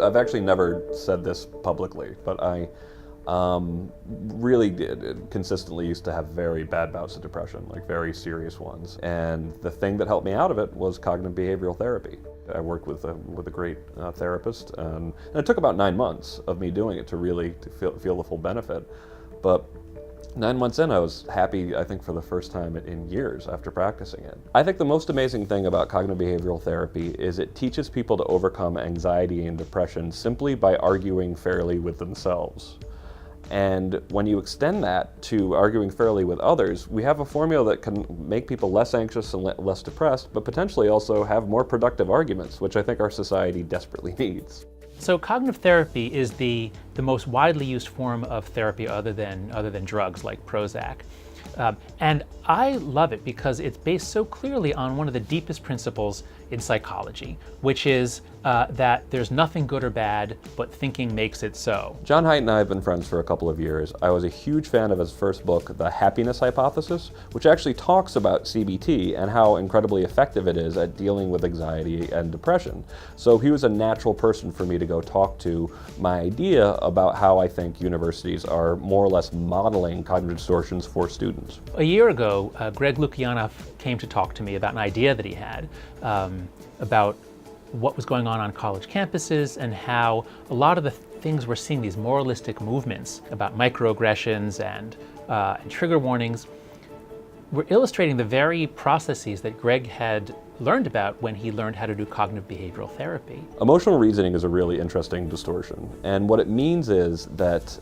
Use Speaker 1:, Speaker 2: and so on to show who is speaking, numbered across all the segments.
Speaker 1: I've actually never said this publicly, but I really consistently used to have very bad bouts of depression, like very serious ones. And the thing that helped me out of it was cognitive behavioral therapy. I worked with a great therapist, and it took about 9 months of me doing it to really feel the full benefit. But 9 months in, I was happy, I think, for the first time in years after practicing it. I think the most amazing thing about cognitive behavioral therapy is it teaches people to overcome anxiety and depression simply by arguing fairly with themselves. And when you extend that to arguing fairly with others, we have a formula that can make people less anxious and less depressed, but potentially also have more productive arguments, which I think our society desperately needs.
Speaker 2: So cognitive therapy is the most widely used form of therapy other than drugs like Prozac. And I love it because it's based so clearly on one of the deepest principles in psychology, which is that there's nothing good or bad, but thinking makes it so.
Speaker 1: John Haidt and I have been friends for a couple of years. I was a huge fan of his first book, The Happiness Hypothesis, which actually talks about CBT and how incredibly effective it is at dealing with anxiety and depression. So he was a natural person for me to go talk to my idea about how I think universities are more or less modeling cognitive distortions for students.
Speaker 2: A year ago, Greg Lukianoff came to talk to me about an idea that he had about what was going on college campuses and how a lot of the things we're seeing, these moralistic movements about microaggressions and trigger warnings, were illustrating the very processes that Greg had learned about when he learned how to do cognitive behavioral therapy.
Speaker 1: Emotional reasoning is a really interesting distortion, and what it means is that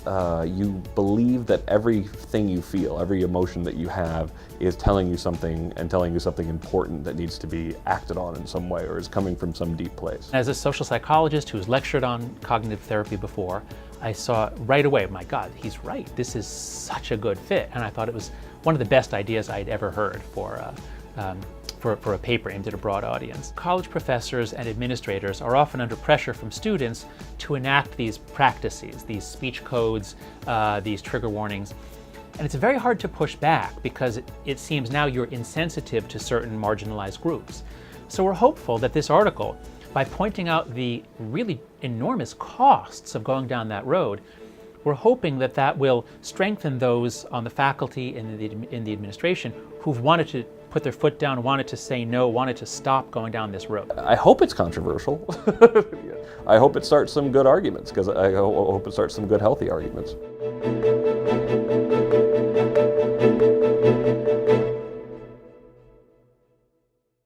Speaker 1: you believe that everything you feel, every emotion that you have, is telling you something and telling you something important that needs to be acted on in some way or is coming from some deep place.
Speaker 2: As a social psychologist who's lectured on cognitive therapy before, I saw right away, my God, he's right. This is such a good fit, and I thought it was one of the best ideas I'd ever heard for a paper aimed at a broad audience. College professors and administrators are often under pressure from students to enact these practices, these speech codes, these trigger warnings. And it's very hard to push back because it seems now you're insensitive to certain marginalized groups. So we're hopeful that this article, by pointing out the really enormous costs of going down that road, we're hoping that that will strengthen those on the faculty and in the administration who've wanted to put their foot down, wanted to say no, wanted to stop going down this road.
Speaker 1: I hope it's controversial. I hope it starts some good arguments, because I hope it starts some good, healthy arguments.